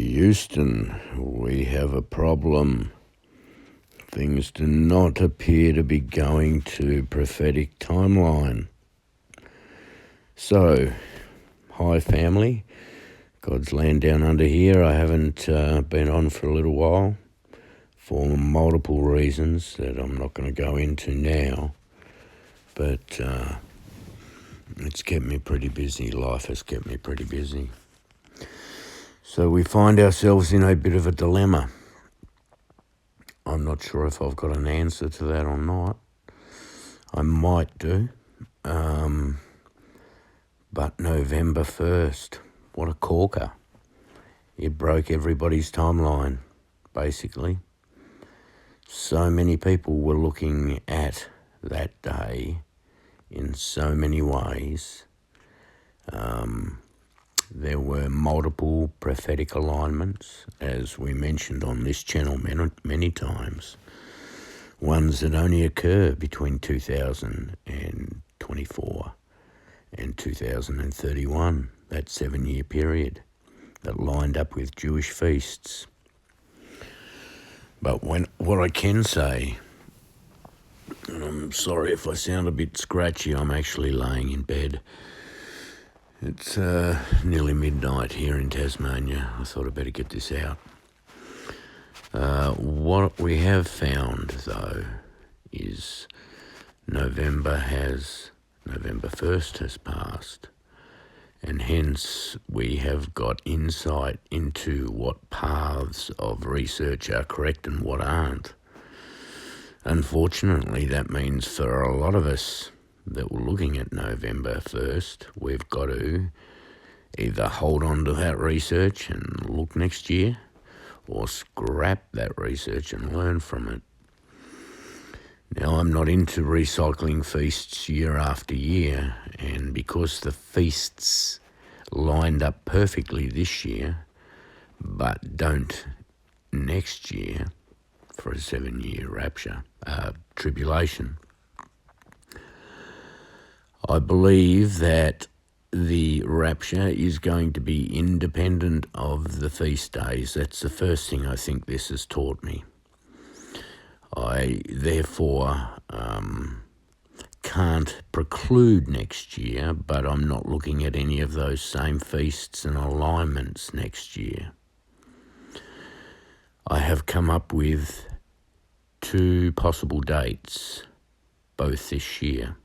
Houston, we have a problem. Things do not appear to be going to prophetic timeline. So, hi family, God's land down under here. I haven't been on for a little while for multiple reasons that I'm not going to go into now, but it's kept me pretty busy. Life has kept me pretty busy. So we find ourselves in a bit of a dilemma. I'm not sure if I've got an answer to that or not. I might do. But November 1st, what a corker. It broke everybody's timeline, basically. So many people were looking at that day in so many ways. There were multiple prophetic alignments, as we mentioned on this channel many times. Ones that only occur between 2024 and 2031, that 7-year period that lined up with Jewish feasts. But what I can say, and I'm sorry if I sound a bit scratchy, I'm actually laying in bed. It's nearly midnight here in Tasmania. I thought I'd better get this out. What we have found, though, is November 1st has passed, and hence we have got insight into what paths of research are correct and what aren't. Unfortunately, that means for a lot of us that were looking at November 1st, we've got to either hold on to that research and look next year, or scrap that research and learn from it. Now, I'm not into recycling feasts year after year, and because the feasts lined up perfectly this year, but don't next year for a 7-year tribulation, I believe that the rapture is going to be independent of the feast days. That's the first thing I think this has taught me. I, therefore, can't preclude next year, but I'm not looking at any of those same feasts and alignments next year. I have come up with 2 possible dates, both this year.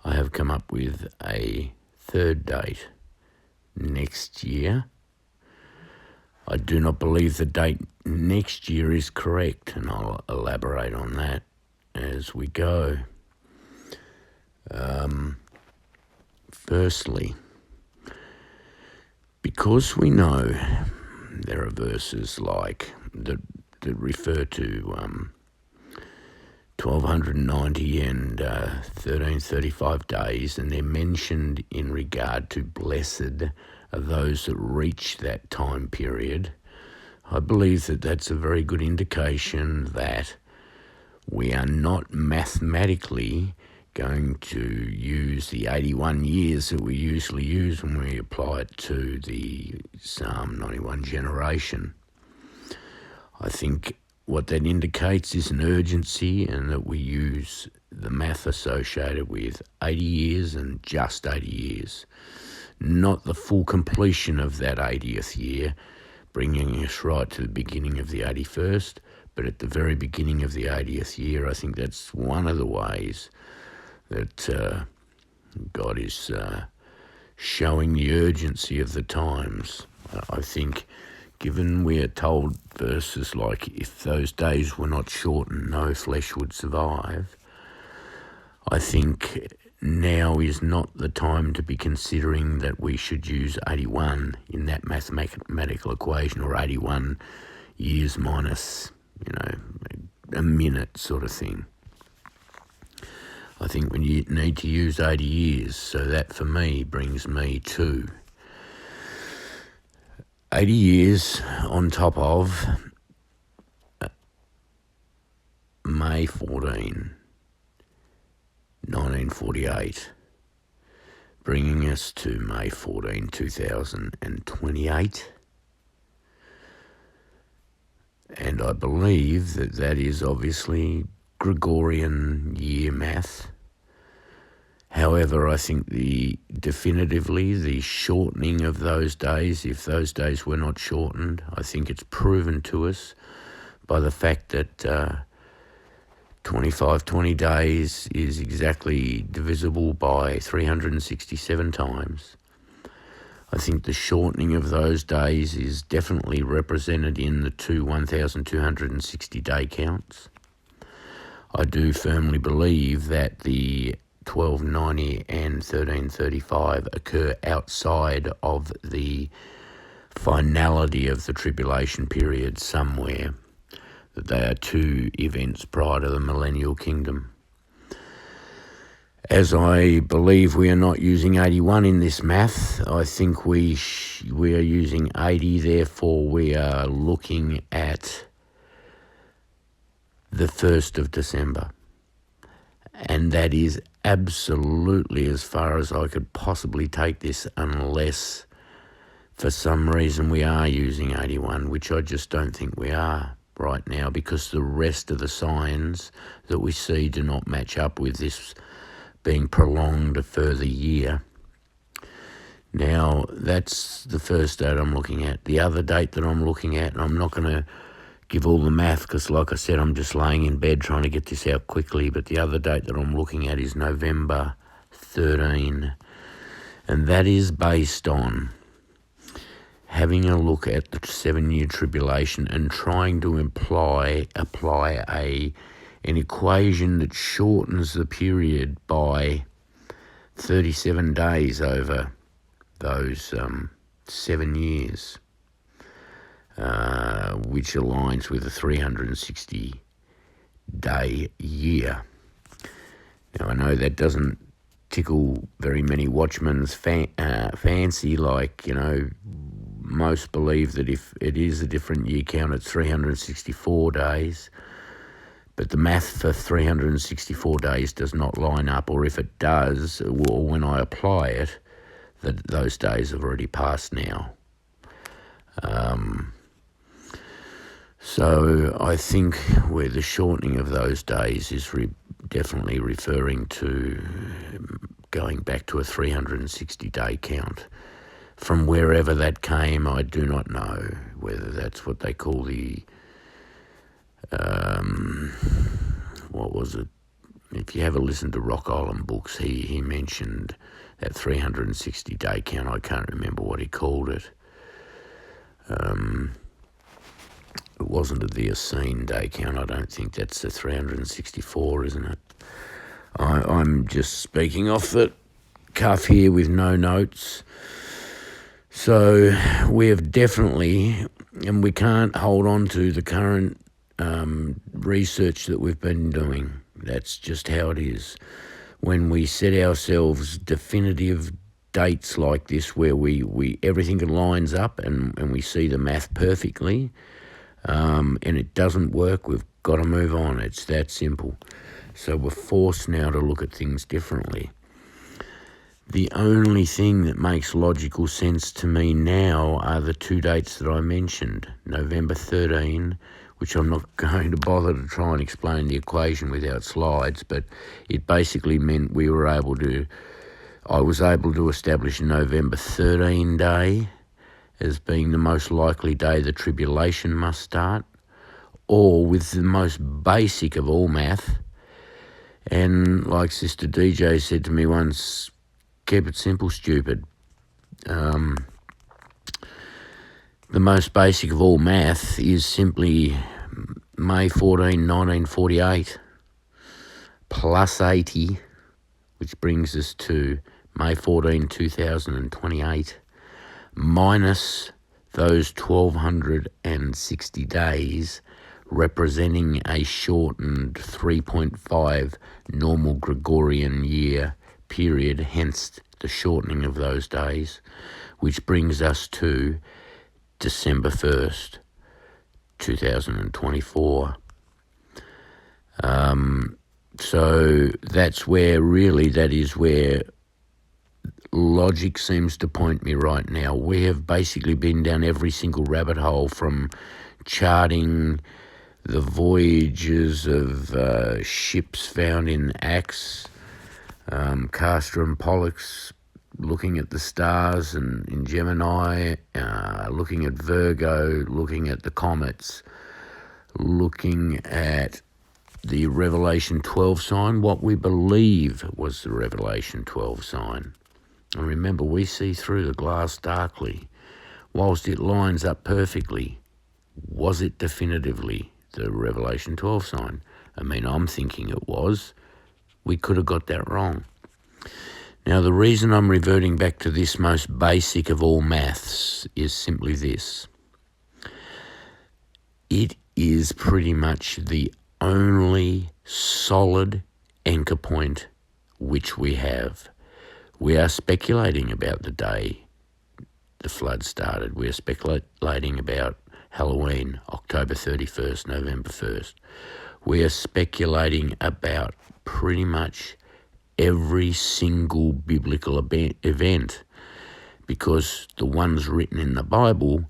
I have come up with a 3rd date next year. I do not believe the date next year is correct, and I'll elaborate on that as we go. Firstly, because we know there are verses like that refer to 1290 and 1335 days, and they're mentioned in regard to blessed are those that reach that time period. I believe that that's a very good indication that we are not mathematically going to use the 81 years that we usually use when we apply it to the Psalm 91 generation. I think what that indicates is an urgency, and that we use the math associated with 80 years and just 80 years, not the full completion of that 80th year, bringing us right to the beginning of the 81st, but at the very beginning of the 80th year. I think that's one of the ways that God is showing the urgency of the times. I think, given we are told verses like, if those days were not shortened, no flesh would survive, I think now is not the time to be considering that we should use 81 in that mathematical equation, or 81 years minus, a minute sort of thing. I think we need to use 80 years, so that for me brings me to 80 years on top of May 14, 1948, bringing us to May 14, 2028. And I believe that that is obviously Gregorian year math. However, I think definitively the shortening of those days, if those days were not shortened, I think it's proven to us by the fact that 20 days is exactly divisible by 367 times. I think the shortening of those days is definitely represented in the two 1,260 day counts. I do firmly believe that the 1290 and 1335 occur outside of the finality of the tribulation period somewhere, that they are two events prior to the millennial kingdom. As I believe we are not using 81 in this math, I think we are using 80, therefore we are looking at the 1st of December. And that is absolutely as far as I could possibly take this, unless for some reason we are using 81, which I just don't think we are right now, because the rest of the signs that we see do not match up with this being prolonged a further year. Now, that's the first date I'm looking at. The other date that I'm looking at, and I'm not going to give all the math because, like I said, I'm just laying in bed trying to get this out quickly, but the other date that I'm looking at is November 13, and that is based on having a look at the 7-year tribulation and trying to apply an equation that shortens the period by 37 days over those 7 years, which aligns with a 360-day year. Now, I know that doesn't tickle very many watchmen's fancy, like, most believe that if it is a different year count, it's 364 days. But the math for 364 days does not line up, or if it does, or when I apply it, that those days have already passed now. So I think where the shortening of those days is definitely referring to going back to a 360-day count. From wherever that came, I do not know whether that's what they call the what was it? If you ever listen to Rock Island Books, he mentioned that 360-day count. I can't remember what he called it. It wasn't the Essene day count. I don't think that's the 364, isn't it? I'm just speaking off the cuff here with no notes. So we have definitely, and we can't hold on to the current research that we've been doing. That's just how it is. When we set ourselves definitive dates like this, where we everything lines up and we see the math perfectly, and it doesn't work, we've got to move on. It's that simple. So we're forced now to look at things differently. The only thing that makes logical sense to me now are the two dates that I mentioned, November 13, which I'm not going to bother to try and explain the equation without slides, but it basically meant I was able to establish November 13 day as being the most likely day the tribulation must start, or with the most basic of all math. And like Sister DJ said to me once, keep it simple, stupid. The most basic of all math is simply May 14, 1948 plus 80, which brings us to May 14, 2028, minus those 1,260 days, representing a shortened 3.5 normal Gregorian year period, hence the shortening of those days, which brings us to December 1st, 2024. So that's where that is where logic seems to point me right now. We have basically been down every single rabbit hole from charting the voyages of ships found in Acts, Castor and Pollux, looking at the stars and in Gemini, looking at Virgo, looking at the comets, looking at the Revelation 12 sign, what we believe was the Revelation 12 sign. And remember, we see through the glass darkly. Whilst it lines up perfectly, was it definitively the Revelation 12 sign? I mean, I'm thinking it was. We could have got that wrong. Now, the reason I'm reverting back to this most basic of all maths is simply this. It is pretty much the only solid anchor point which we have. We are speculating about the day the flood started. We are speculating about Halloween, October 31st, November 1st. We are speculating about pretty much every single biblical event, because the ones written in the Bible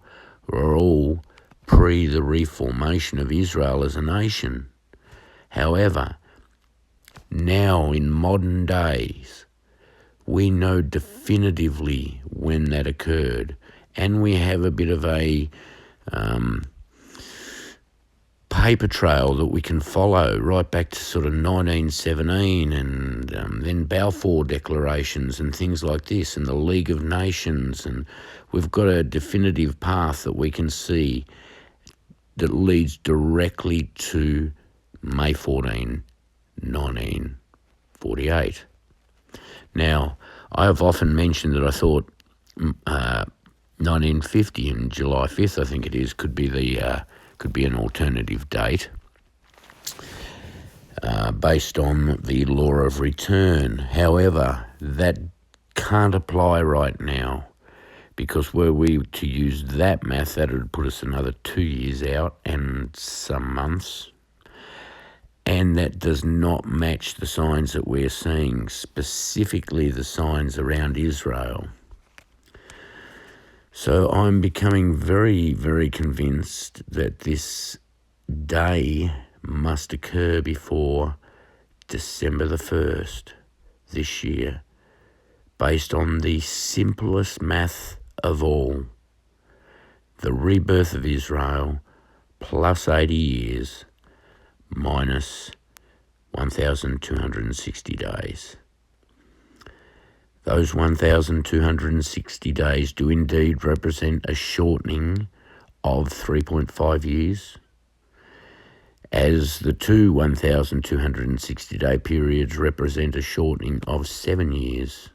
are all pre the reformation of Israel as a nation. However, now in modern days, we know definitively when that occurred, and we have a bit of a paper trail that we can follow right back to sort of 1917 and then Balfour declarations and things like this, and the League of Nations, and we've got a definitive path that we can see that leads directly to May 14, 1948. Now, I have often mentioned that I thought 1950 and July 5th, I think it is, could be an alternative date based on the law of return. However, that can't apply right now, because were we to use that math, that would put us another 2 years out and some months. And that does not match the signs that we're seeing, specifically the signs around Israel. So I'm becoming very, very convinced that this day must occur before December the 1st this year, based on the simplest math of all, the rebirth of Israel plus 80 years minus 1,260 days. Those 1,260 days do indeed represent a shortening of 3.5 years, as the two 1,260-day periods represent a shortening of 7 years.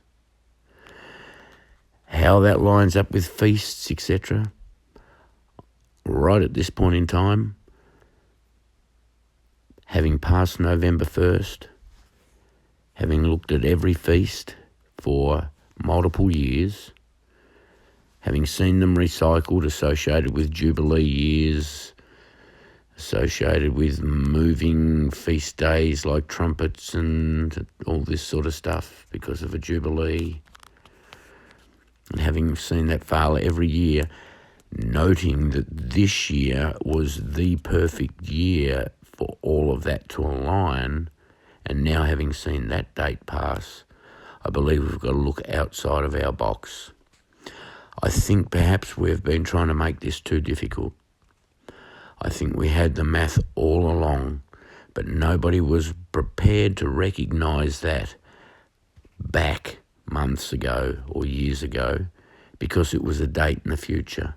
How that lines up with feasts, etc., right at this point in time, having passed November 1st, having looked at every feast for multiple years, having seen them recycled, associated with Jubilee years, associated with moving feast days like trumpets and all this sort of stuff because of a Jubilee, and having seen that fail every year, noting that this year was the perfect year for all of that to align, and now having seen that date pass, I believe we've got to look outside of our box. I think perhaps we've been trying to make this too difficult. I think we had the math all along, but nobody was prepared to recognise that back months ago or years ago, because it was a date in the future.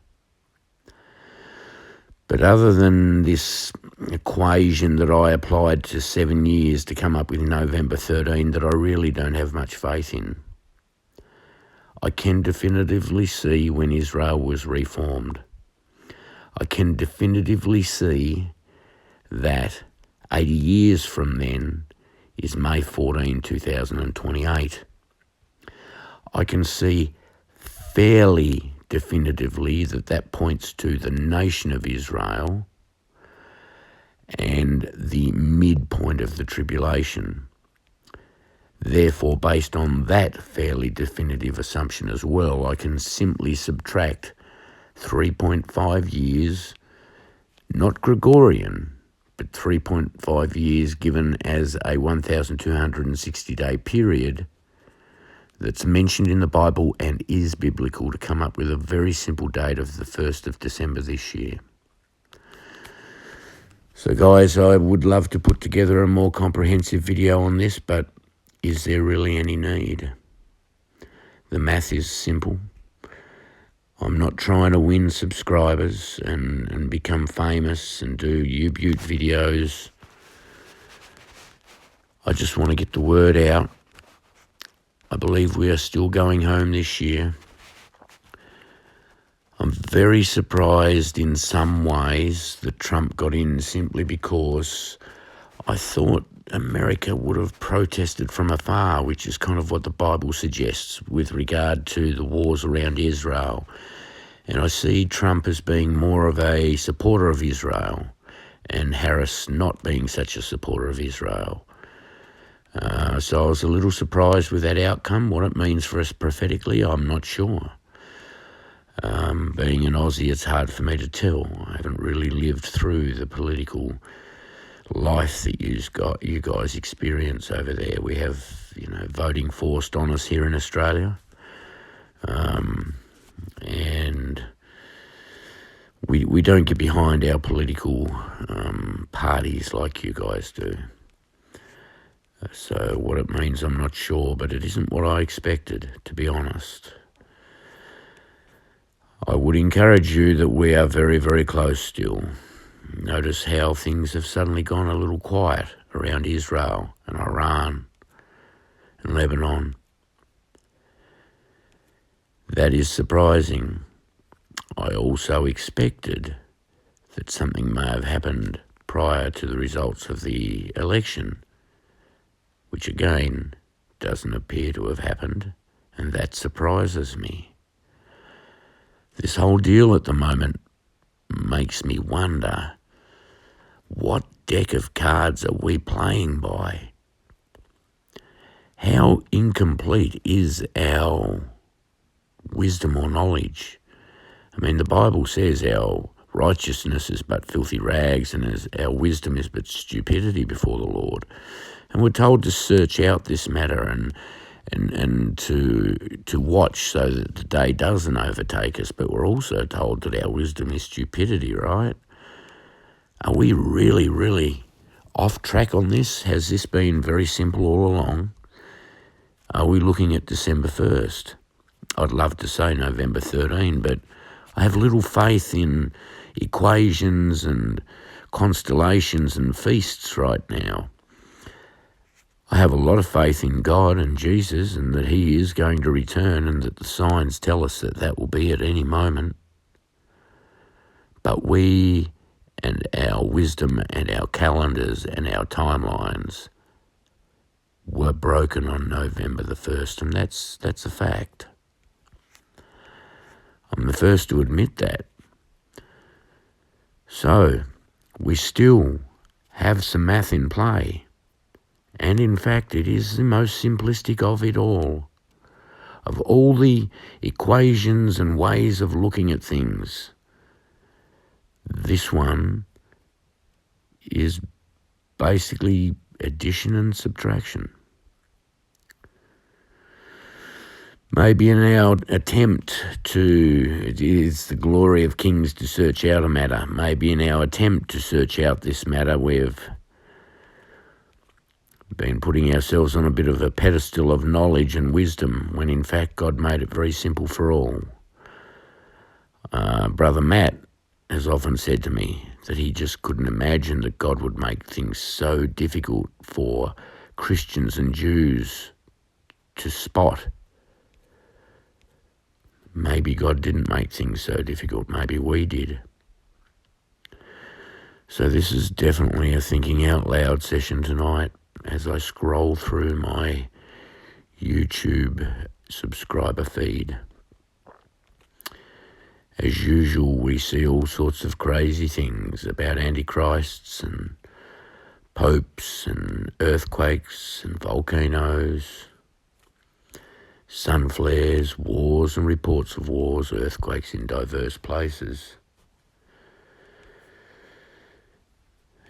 But other than this equation that I applied to 7 years to come up with November 13 that I really don't have much faith in, I can definitively see when Israel was reformed. I can definitively see that 80 years from then is May 14, 2028. I can see fairly definitively that points to the nation of Israel and the midpoint of the tribulation. Therefore, based on that fairly definitive assumption as well, I can simply subtract 3.5 years not Gregorian, but 3.5 years given as a 1,260-day period that's mentioned in the Bible and is biblical, to come up with a very simple date of the 1st of December this year. So guys, I would love to put together a more comprehensive video on this, but is there really any need? The math is simple. I'm not trying to win subscribers and become famous and do U-Butte videos. I just want to get the word out. I believe we are still going home this year. I'm very surprised in some ways that Trump got in, simply because I thought America would have protested from afar, which is kind of what the Bible suggests with regard to the wars around Israel. And I see Trump as being more of a supporter of Israel, and Harris not being such a supporter of Israel. So I was a little surprised with that outcome. What it means for us prophetically, I'm not sure. Being an Aussie, it's hard for me to tell. I haven't really lived through the political life that you guys experience over there. We have, voting forced on us here in Australia. And we don't get behind our political parties like you guys do. So what it means, I'm not sure, but it isn't what I expected, to be honest. I would encourage you that we are very, very close still. Notice how things have suddenly gone a little quiet around Israel and Iran and Lebanon. That is surprising. I also expected that something may have happened prior to the results of the election, which again doesn't appear to have happened, and that surprises me. This whole deal at the moment makes me wonder, what deck of cards are we playing by? How incomplete is our wisdom or knowledge? I mean, the Bible says our righteousness is but filthy rags, and our wisdom is but stupidity before the Lord. And we're told to search out this matter and to watch so that the day doesn't overtake us. But we're also told that our wisdom is stupidity, right? Are we really, really off track on this? Has this been very simple all along? Are we looking at December 1st? I'd love to say November 13, but I have little faith in equations and constellations and feasts right now. I have a lot of faith in God and Jesus, and that he is going to return, and that the signs tell us that that will be at any moment. But we and our wisdom and our calendars and our timelines were broken on November the 1st, and that's a fact. I'm the first to admit that. So, we still have some math in play. And in fact, it is the most simplistic of it all. Of all the equations and ways of looking at things, this one is basically addition and subtraction. Maybe in our attempt it is the glory of kings to search out a matter. Maybe in our attempt to search out this matter, we've been putting ourselves on a bit of a pedestal of knowledge and wisdom, when in fact God made it very simple for all. Brother Matt has often said to me that he just couldn't imagine that God would make things so difficult for Christians and Jews to spot. Maybe God didn't make things so difficult. Maybe we did. So this is definitely a thinking out loud session tonight as I scroll through my YouTube subscriber feed. As usual, we see all sorts of crazy things about antichrists and popes and earthquakes and volcanoes, sun flares, wars and reports of wars, earthquakes in diverse places.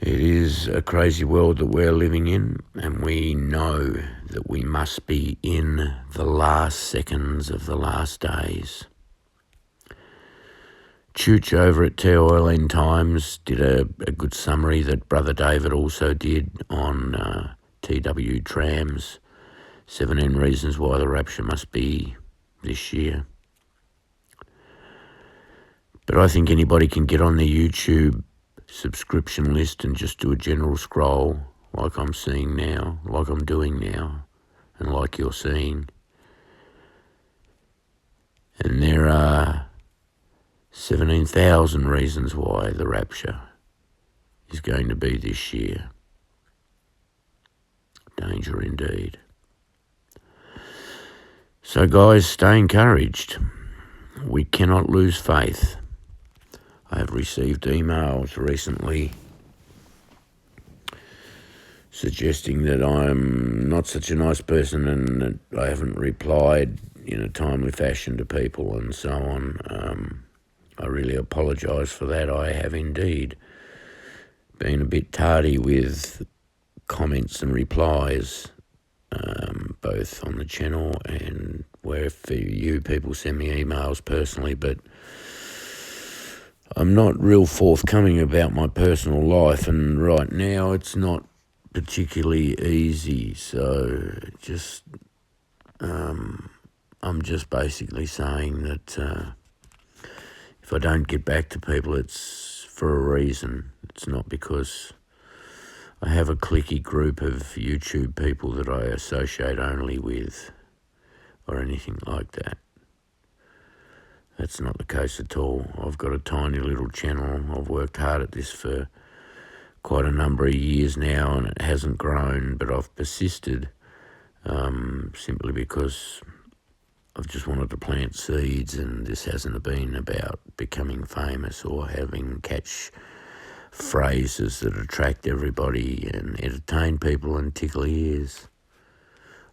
It is a crazy world that we're living in, and we know that we must be in the last seconds of the last days. Chooch over at TOL End Times did a good summary that Brother David also did on TW Trams, 17 Reasons Why the Rapture Must Be this year. But I think anybody can get on the YouTube subscription list and just do a general scroll like I'm seeing now, like I'm doing now, and like you're seeing. And there are 17,000 reasons why the rapture is going to be this year. Danger indeed. So guys, stay encouraged. We cannot lose faith. I have received emails recently suggesting that I'm not such a nice person and that I haven't replied in a timely fashion to people and so on. I really apologise for that. I have indeed been a bit tardy with comments and replies, both on the channel and where for you people send me emails personally, but I'm not real forthcoming about my personal life, and right now it's not particularly easy, so I'm just basically saying that if I don't get back to people, it's for a reason. It's not because I have a cliquey group of YouTube people that I associate only with or anything like that. That's not the case at all. I've got a tiny little channel. I've worked hard at this for quite a number of years now, and it hasn't grown, but I've persisted simply because I've just wanted to plant seeds, and this hasn't been about becoming famous or having catch phrases that attract everybody and entertain people and tickle ears.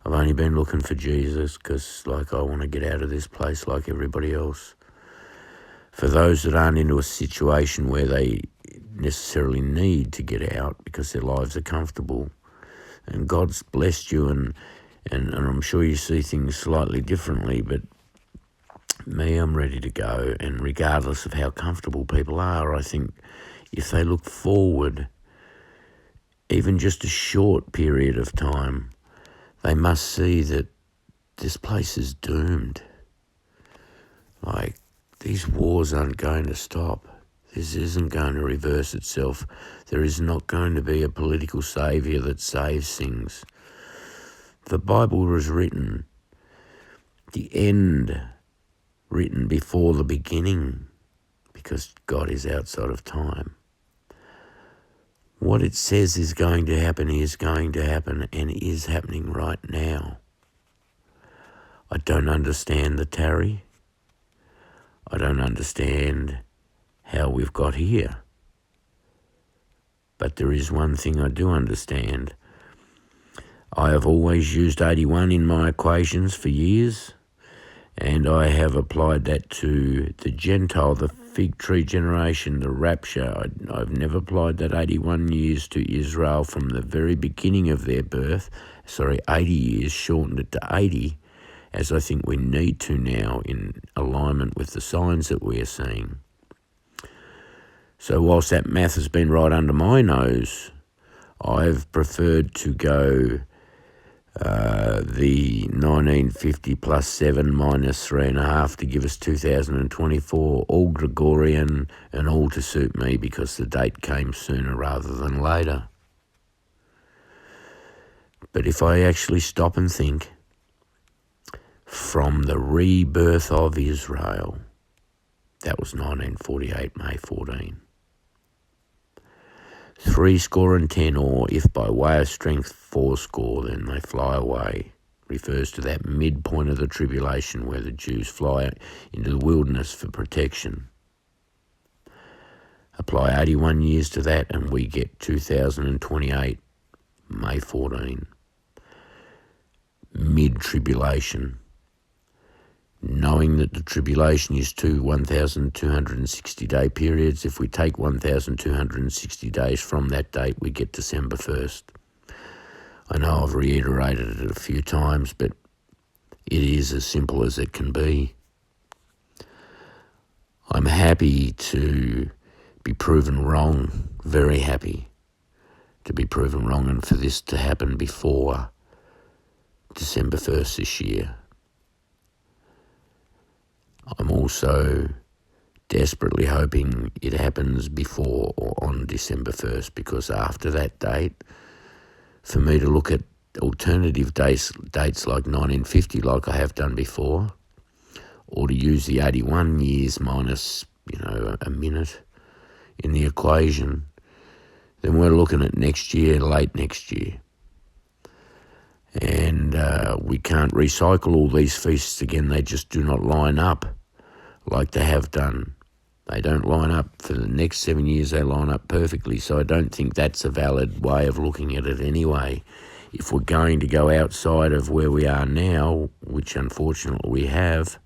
I've only been looking for Jesus because, I want to get out of this place like everybody else. For those that aren't into a situation where they necessarily need to get out because their lives are comfortable, and God's blessed you, and I'm sure you see things slightly differently, but me, I'm ready to go, and regardless of how comfortable people are, I think if they look forward, even just a short period of time, they must see that this place is doomed. These wars aren't going to stop. This isn't going to reverse itself. There is not going to be a political saviour that saves things. The Bible was written, the end written before the beginning, because God is outside of time. What it says is going to happen is going to happen and is happening right now. I don't understand the tarry. I don't understand how we've got here. But there is one thing I do understand. I have always used 81 in my equations for years, and I have applied that to the Gentile, the fig tree generation, the rapture. I've never applied that 81 years to Israel from the very beginning of their birth. 80 years, shortened it to 80, as I think we need to now in alignment with the signs that we are seeing. So whilst that math has been right under my nose, I've preferred to go the 1950 plus 7 minus 3.5 to give us 2024, all Gregorian and all to suit me because the date came sooner rather than later. But if I actually stop and think, from the rebirth of Israel, that was 1948, May 14. 70, or if by way of strength 80, then they fly away, refers to that midpoint of the tribulation where the Jews fly into the wilderness for protection. Apply 81 years to that and we get 2028, May 14. Mid-tribulation. knowing that the tribulation is 1,260-day periods. If we take 1,260 days from that date, we get December 1st. I know I've reiterated it a few times, but it is as simple as it can be. I'm happy to be proven wrong, very happy to be proven wrong, and for this to happen before December 1st this year. I'm also desperately hoping it happens before or on December 1st, because after that date, for me to look at alternative dates like 1950, like I have done before, or to use the 81 years minus, a minute in the equation, then we're looking at next year, late next year. And we can't recycle all these feasts again. They just do not line up like they have done. They don't line up. For the next 7 years, they line up perfectly. So I don't think that's a valid way of looking at it anyway. If we're going to go outside of where we are now, which unfortunately we have,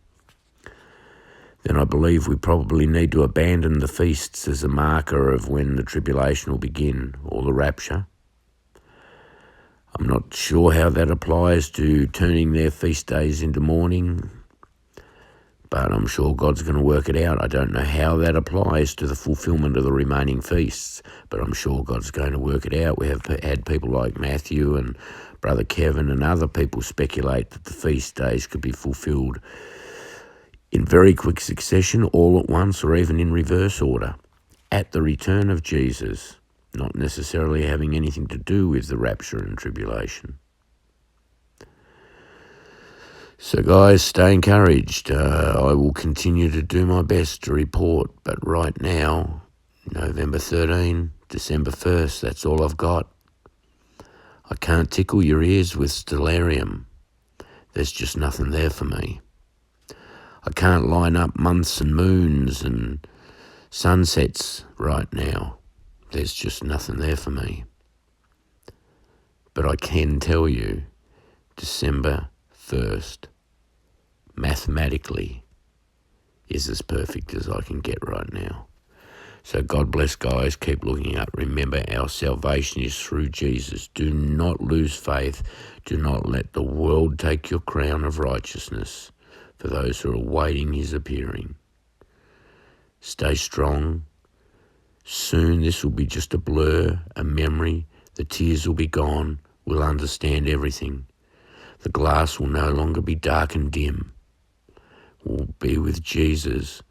then I believe we probably need to abandon the feasts as a marker of when the tribulation will begin, or the rapture. I'm not sure how that applies to turning their feast days into mourning, but I'm sure God's going to work it out. I don't know how that applies to the fulfillment of the remaining feasts, but I'm sure God's going to work it out. We have had people like Matthew and Brother Kevin and other people speculate that the feast days could be fulfilled in very quick succession, all at once, or even in reverse order, at the return of Jesus, not necessarily having anything to do with the rapture and tribulation. So guys, stay encouraged. I will continue to do my best to report, but right now, November 13, December 1st, that's all I've got. I can't tickle your ears with Stellarium. There's just nothing there for me. I can't line up months and moons and sunsets right now. There's just nothing there for me. But I can tell you, December 1st, mathematically, is as perfect as I can get right now. So God bless, guys. Keep looking up. Remember, our salvation is through Jesus. Do not lose faith. Do not let the world take your crown of righteousness for those who are awaiting his appearing. Stay strong. Soon this will be just a blur, a memory. The tears will be gone. We'll understand everything. The glass will no longer be dark and dim. We'll be with Jesus,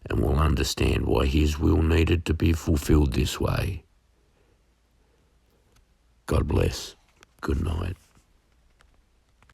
and we'll understand why his will needed to be fulfilled this way. God bless. Good night.